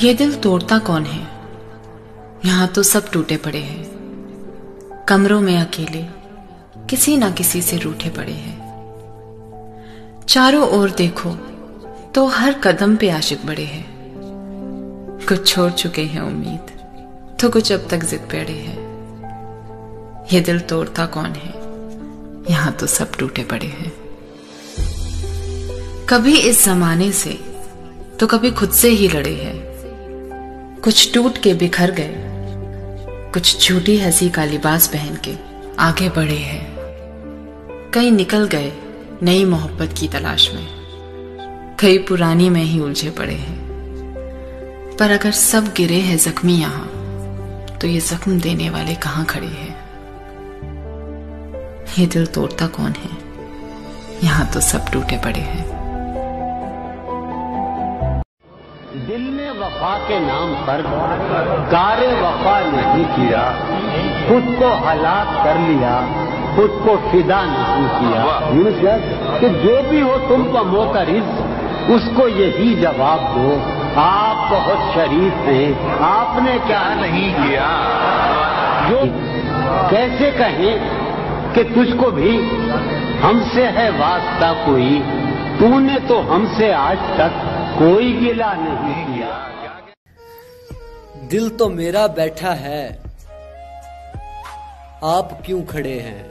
ये दिल तोड़ता कौन है? यहाँ तो सब टूटे पड़े हैं, कमरों में अकेले किसी ना किसी से रूठे पड़े हैं। चारों ओर देखो तो हर कदम पे आशिक बड़े हैं। कुछ छोड़ चुके हैं उम्मीद, तो कुछ अब तक जिद पे अड़े हैं। ये दिल तोड़ता कौन है? यहाँ तो सब टूटे पड़े हैं। कभी इस जमाने से तो कभी खुद से ही लड़े हैं। कुछ टूट के बिखर गए, कुछ झूठी हंसी का लिबास पहन के आगे बढ़े हैं। कई निकल गए नई मोहब्बत की तलाश में, कई पुरानी में ही उलझे पड़े हैं। पर अगर सब गिरे हैं जख्मी यहां, तो ये जख्म देने वाले कहां खड़े हैं? ये दिल तोड़ता कौन है? यहां तो सब टूटे पड़े हैं। दिल ने वफा के नाम पर गारे वफा नहीं किया, खुद को हलाक कर लिया, खुद को फिदा नहीं किया। कि जो भी हो तुमको मोतरिज, उसको यही जवाब दो, आप बहुत शरीफ हैं, आपने क्या नहीं किया। जो कैसे कहें कि तुझको भी हमसे है वास्ता कोई, तूने तो हमसे आज तक कोई गिला नहीं किया। दिल तो मेरा बैठा है, आप क्यों खड़े हैं?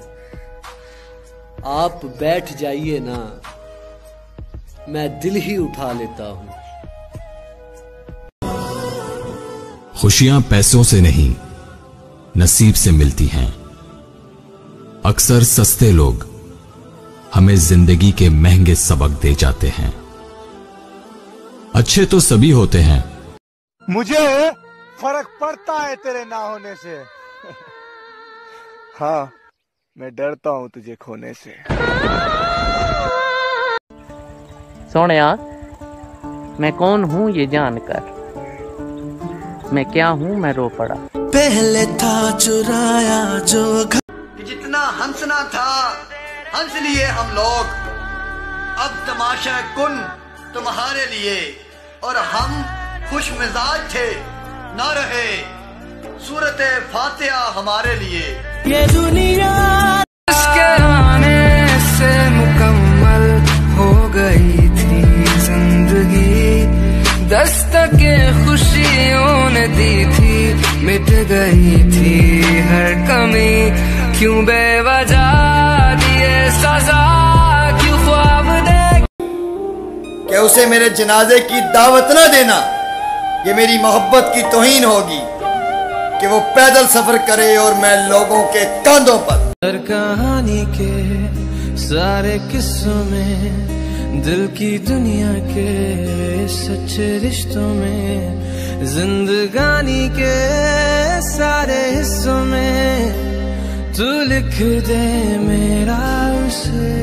आप बैठ जाइए ना, मैं दिल ही उठा लेता हूं। खुशियां पैसों से नहीं, नसीब से मिलती हैं। अक्सर सस्ते लोग हमें जिंदगी के महंगे सबक दे जाते हैं। अच्छे तो सभी होते हैं। मुझे फर्क पड़ता है तेरे ना होने से। हाँ, मैं डरता हूं तुझे खोने से। सोनिया, मैं कौन हूँ ये जानकर, मैं क्या हूँ मैं रो पड़ा। पहले था चुराया जो कि जितना हंसना था हंस लिए हम लोग, अब तमाशा कुन तुम्हारे लिए, और हम खुश मिजाज थे ना रहे, सूरत फातिहा हमारे लिए। ये दुनिया इसके आने से मुकम्मल हो गई थी जिंदगी, दस्तके खुशियों ने दी थी, मिट गई थी हर कमी। क्यों बेवजह दिए सजा, क्यों ख्वाब दे कि उसे मेरे जनाजे की दावत ना देना, ये मेरी मोहब्बत की तौहीन होगी। कि वो पैदल सफर करे और मैं लोगों के कांधों पर। हर कहानी के सारे किस्सों में, दिल की दुनिया के सच्चे रिश्तों में, जिंदगानी के सारे हिस्सों में तू लिख दे मेरा उसे।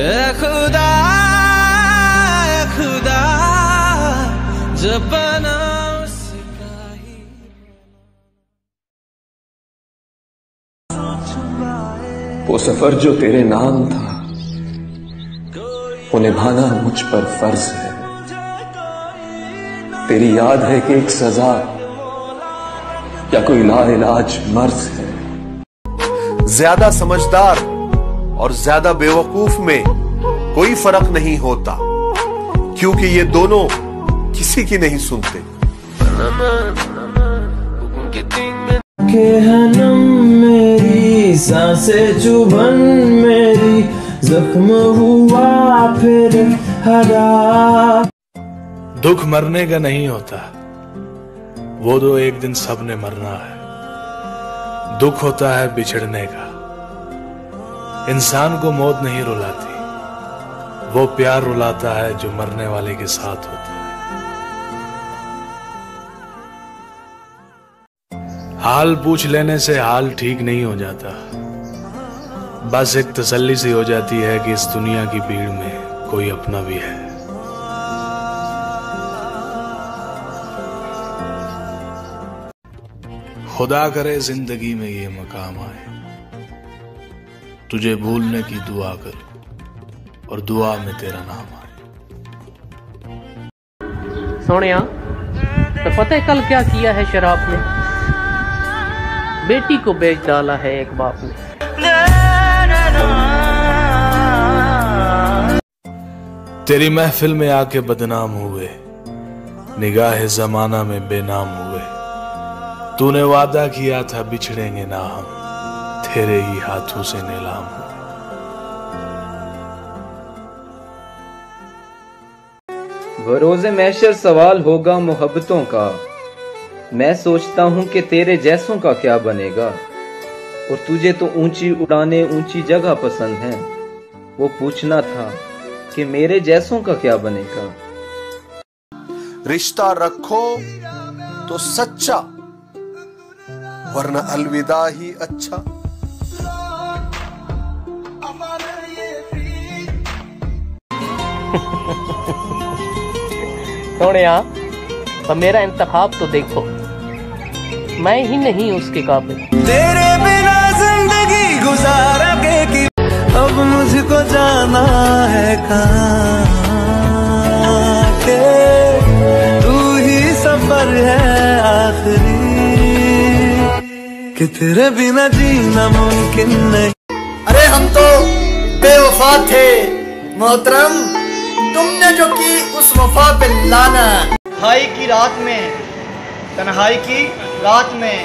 ए खुदा, ए खुदा, जब बना वो सफर जो तेरे नाम था, वो निभाना मुझ पर फर्ज है। तेरी याद है कि एक सजा या कोई लाइलाज मर्ज है। ज्यादा समझदार और ज्यादा बेवकूफ में कोई फर्क नहीं होता, क्योंकि ये दोनों किसी की नहीं सुनते। के हनम मेरी सांसें चुभन मेरी, जख्म हुआ फिर हरा। दुख मरने का नहीं होता, वो तो एक दिन सबने मरना है। दुख होता है बिछड़ने का, इंसान को मौत नहीं रुलाती, वो प्यार रुलाता है जो मरने वाले के साथ होता है। हाल पूछ लेने से हाल ठीक नहीं हो जाता, बस एक तसल्ली सी हो जाती है कि इस दुनिया की भीड़ में कोई अपना भी है। खुदा करे जिंदगी में ये मकाम आए, तुझे भूलने की दुआ करूं और दुआ में तेरा नाम आए। सोनिया, तो पता है कल क्या किया है शराब ने? बेटी को बेच डाला है एक बाप ने। तेरी महफिल में आके बदनाम हुए, निगाह जमाना में बेनाम हुए। तूने वादा किया था बिछड़ेंगे ना हम, तेरे ही हाथों से नीलाम हुए। बरोज़े महशर सवाल होगा मोहब्बतों का, मैं सोचता हूँ कि तेरे जैसों का क्या बनेगा। और तुझे तो ऊंची उड़ाने ऊंची जगह पसंद है, वो पूछना था कि मेरे जैसों का क्या बनेगा। रिश्ता रखो तो सच्चा, वरना अलविदा ही अच्छा। सोनिया, तो मेरा इंतखाब तो देखो, मैं ही नहीं उसके काबिल। तेरे बिना जिंदगी गुजारा के अब मुझको जाना है कहाँ के, तू ही सफर है आखिरी, कि तेरे बिना जीना मुमकिन नहीं। अरे हम तो बेवफा थे मोहतरम, तुमने जो की उस वफा पे लाना। तन्हाई की रात में, तन्हाई की रात में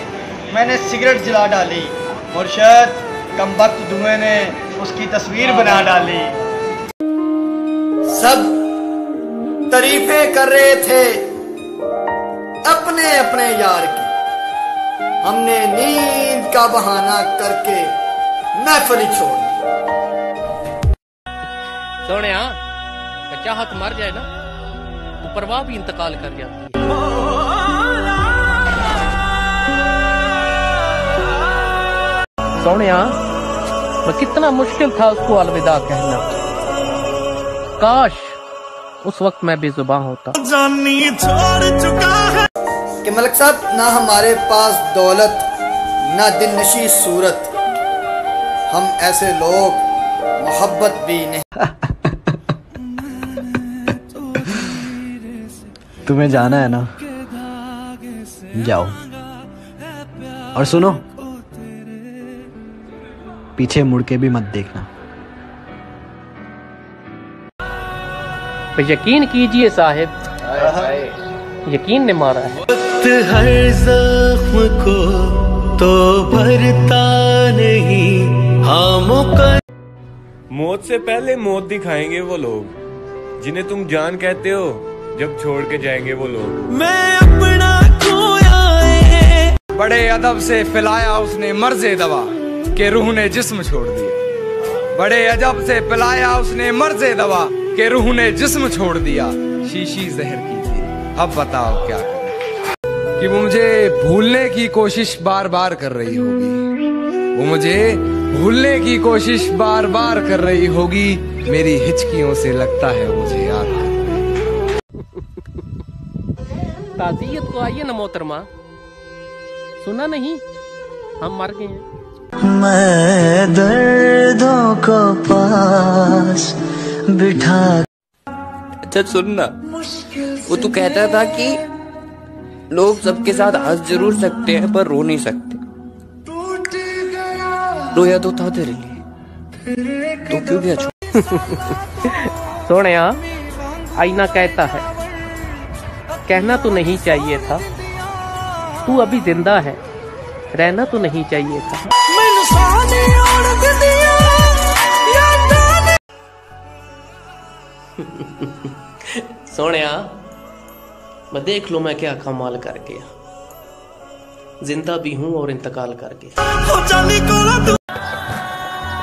मैंने सिगरेट जला डाली, और शायद कमबख्त धुएं ने उसकी तस्वीर बना डाली। सब तारीफें कर रहे थे अपने अपने यार की, हमने नींद का बहाना करके महफिल छोड़ दी। सोनिया, चाहत मर जाए ना तो परवाह भी इंतकाल कर जाती है। सोनिया, मैं कितना मुश्किल था उसको अलविदा कहना। काश उस वक्त मैं बेजुबान होता। जानी छोड़ चुका है कि मलिक साहब, ना हमारे पास दौलत ना दिलनशी सूरत, हम ऐसे लोग मोहब्बत भी नहीं। तुम्हें जाना है ना, जाओ। और सुनो, पीछे मुड़ के भी मत देखना। यकीन कीजिए साहिब, यकीन ने मारा है। हर जख्म को तो भरता नहीं, मौत से पहले मौत दिखाएंगे वो लोग जिन्हें तुम जान कहते हो, जब छोड़ के जाएंगे वो लोग। मैं अपना खोया है। बड़े अदब से पिलाया उसने मर्ज़े दवा के रूह ने जिस्म छोड़ दिया। बड़े अदब से पिलाया उसने मर्ज़े दवा के रूह ने जिस्म छोड़ दिया। शीशी जहर की थी, अब बताओ क्या करें। कि वो मुझे भूलने की कोशिश बार बार कर रही होगी, वो मुझे भूलने की कोशिश बार बार कर रही होगी। मेरी हिचकियों से लगता है मुझे याद है। ताज़ियत को आइए ना मोहतरमा, सुना नहीं हम मर गए हैं। मैं दर्दों को पास बिठा। अच्छा सुनना, वो तू कहता था कि लोग सबके साथ हंस जरूर सकते हैं पर रो नहीं सकते। रोया तो था तेरे लिए, तो क्यों गया सोनिया, आईना कहता है कहना तो नहीं चाहिए था, तू अभी जिंदा है, रहना तो नहीं चाहिए था। सोनिया, मैं देख लो मैं क्या कमाल कर गया, जिंदा भी हूं और इंतकाल कर गया।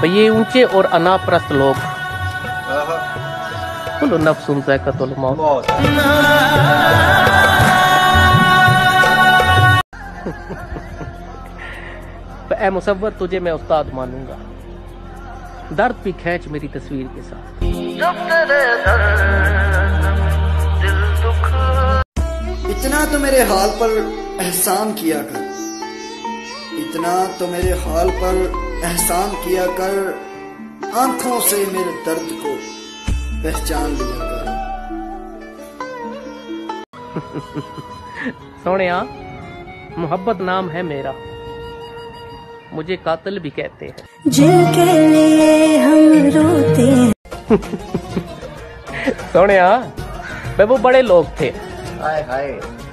ये ऊंचे और अनाप्रस्त लोग, कुल नफ्सुन ज़ाइक़तुल मौत। ऐ मुसव्वर, तुझे मैं उस्ताद मानूंगा, दर्द भी खींच मेरी तस्वीर के साथ। इतना तो मेरे हाल पर एहसान किया कर, इतना तो मेरे हाल पर एहसान किया कर, आंखों से मेरे दर्द को पहचान लिया कर। सोनिया, मोहब्बत नाम है मेरा, मुझे कातिल भी कहते हैं। जिनके लिए हम रोते हैं। सोनिया, वे वो बड़े लोग थे, हाय हाय,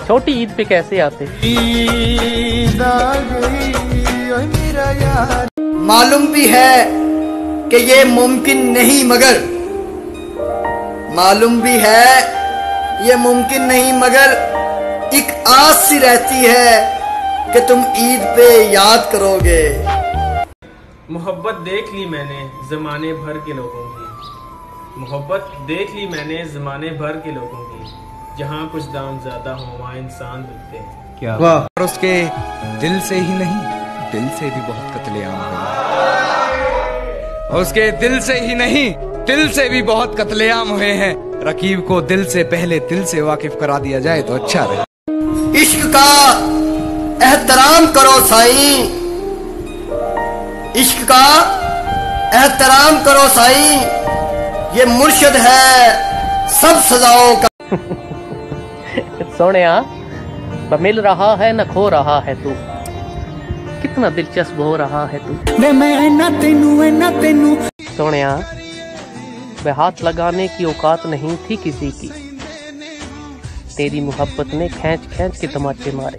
छोटी ईद पे कैसे आते? ईद आ गई ओए मेरा यार। मालूम भी है कि ये मुमकिन नहीं, मगर मालूम भी है ये मुमकिन नहीं, मगर एक आस सी रहती है कि तुम ईद पे याद करोगे। मोहब्बत देख ली मैंने जमाने भर के लोगों की, मोहब्बत देख ली मैंने जमाने भर के लोगों की, जहाँ कुछ दाम ज्यादा हो वहाँ इंसान बिकते हैं। क्या वाह। और उसके दिल से ही नहीं, दिल से भी बहुत कत्लेआम हुए। और उसके दिल से ही नहीं, दिल से भी बहुत कत्लेआम हुए हैं। रकीब को दिल से पहले दिल से वाकिफ करा दिया जाए तो अच्छा रहे। इश्क का एहतराम करो साईं, इश्क का एहतराम करो साईं, ये मुर्शिद है सब सजाओं का। सोनिया, न मिल रहा है न खो रहा है तू, कितना दिलचस्प हो रहा है तू। सोनिया, वह हाथ लगाने की औकात नहीं थी किसी की, तेरी मोहब्बत ने खींच खींच के तमाचे मारे।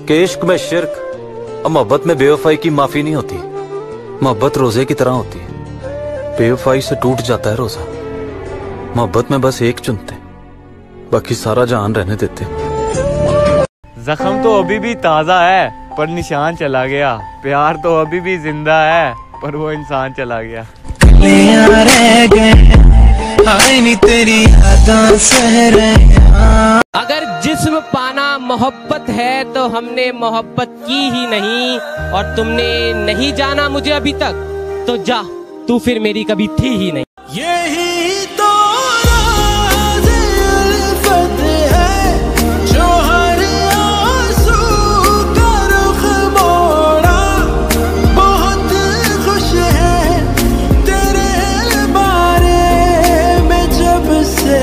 कि इश्क में शिर्क और मोहब्बत में बेवफाई की माफी नहीं होती। मोहब्बत रोजे की तरह होती है, बेवफाई से टूट जाता है रोजा। मोहब्बत में बस एक चुनते, बाकी सारा जहान रहने देते। जख्म तो अभी भी ताजा है पर निशान चला गया, प्यार तो अभी भी जिंदा है पर वो इंसान चला गया। तेरी यादां सह रहे। अगर जिस्म पाना मोहब्बत है तो हमने मोहब्बत की ही नहीं, और तुमने नहीं जाना मुझे अभी तक, तो जा तू फिर मेरी कभी थी ही नहीं। यही तो राज़ उल्फत है जो हर आंसू का रुख मोड़ा। बहुत खुश है तेरे बारे में जब से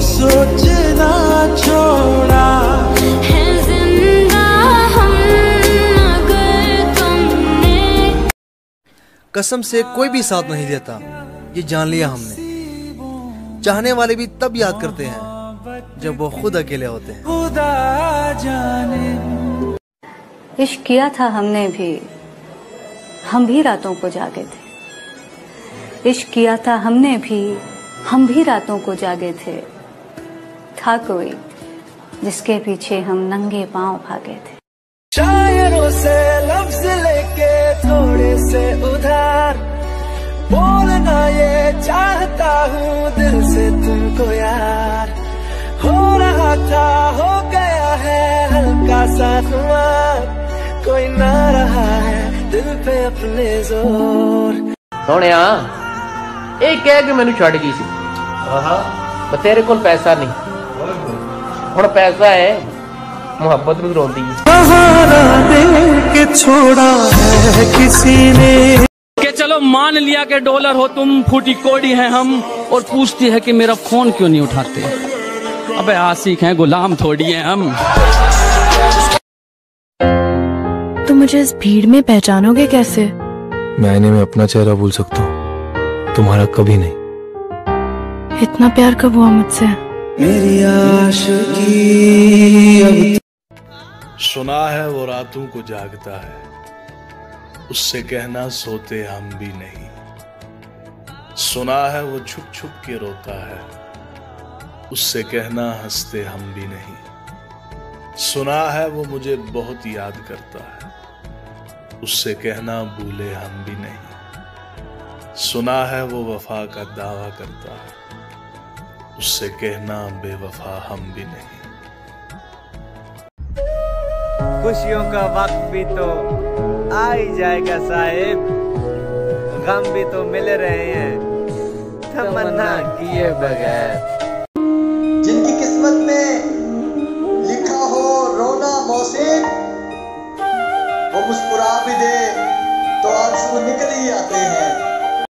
सोचना छोड़ा। है जिंदा हम अगर तुमने। कसम से कोई भी साथ नहीं देता, ये जान लिया हमने। चाहने वाले भी तब याद करते हैं जब वो खुद अकेले होते हैं। खुदा जाने। इश्क किया था हमने भी, हम भी रातों को जागे थे। इश्क किया था हमने भी, हम भी रातों को जागे थे। था कोई जिसके पीछे हम नंगे पांव भागे थे। शायरों से लफ्ज लेके थोड़े से उधार बोलना ये चाहता हूँ दिल से तुमको यार। हो रहा था हो गया है हल्का सा खुमार, कोई ना रहा है दिल पे अपने जोर। सोनिया, एक कह के मैनू छड़ गई सी, पर तेरे कोल पैसा नहीं, हुण पैसा है, मोहब्बत भी रोंदी है। सहारा दे के छोड़ा है किसी ने। के चलो मान लिया कि डॉलर हो तुम, फूटी कोड़ी हैं हम, और पूछती है कि मेरा फोन क्यों नहीं उठाते। अबे आशिक हैं, गुलाम थोड़ी हैं हम। तुम मुझे इस भीड़ में पहचानोगे कैसे? मैं आईने में अपना चेहरा भूल सकता हूँ, तुम्हारा कभी नहीं। इतना प्यार कब हुआ मुझसे? मेरी आशिकी अब सुना है वो रातों को जागता है, उससे कहना सोते हम भी नहीं। सुना है वो छुप छुप के रोता है, उससे कहना हंसते हम भी नहीं। सुना है वो मुझे बहुत याद करता है, उससे कहना भूले हम भी नहीं। सुना है वो वफा का दावा करता है, उससे कहना बेवफा हम भी नहीं। खुशियों का वक्त भी तो आ ही जाएगा साहिब, गम भी तो मिल रहे हैं तमन्ना किए बगैर। जिनकी किस्मत में लिखा हो रोना मौसिम, वो मुस्कुरा भी दे तो आंसू निकल ही आते हैं।